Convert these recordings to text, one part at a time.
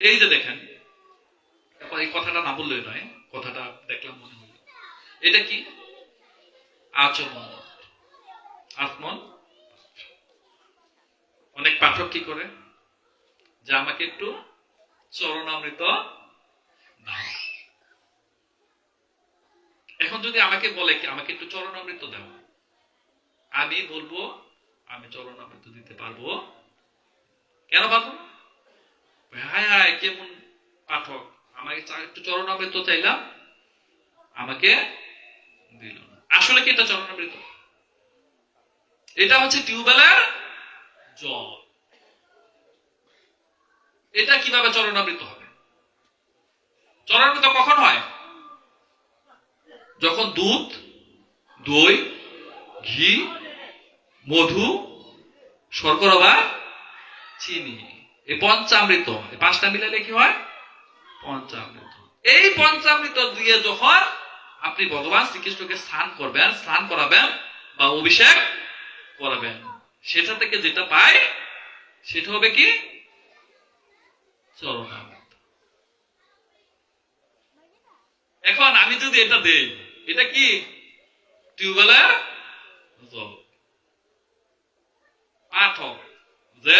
এই যে দেখেন, এই কথাটা না বললে নয়, কথাটা দেখলাম মনে হলো, এটা কি? আচমন। আচমন। অনেক পাঠক কি করে, যে আমাকে একটু চরণামৃত দাও। এখন যদি আমাকে বলে কি আমাকে একটু চরণামৃত দাও, আমি বলবো আমি চরণামৃত দিতে পারবো? কেন পারবো না? হায় হায় কেমন পাঠক, আমাকে একটু চরণামৃত চাইলাম, আমাকে দিল না। আসলে কি এটা চরণামৃত? এটা হচ্ছে টিউবওয়েলের জল। এটা কিভাবে চরণামৃত হবে? চরণামৃত কখন হয়? যখন দুধ, দই, ঘি, মধু, শর্করা বা চিনি, এই পঞ্চামৃত, এই পাঁচটা মিলালে কি হয়? পঞ্চামৃত। এই পঞ্চামৃত দিয়ে যখন আপনি ভগবান শ্রীকৃষ্ণকে স্নান করবেন, স্নান করাবেন বা অভিষেক করাবেন, সেটা থেকে যেটা পায় সেটা হবে কি? চরণামৃত। এখন আমি যদি এটা দেই, এটা কি? টিউবওয়েলের জল। পাঠক যে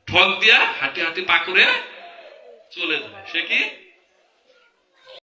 ঠক দিয়া হাঁটি হাঁটি পা করে চলে যায়, সে কি?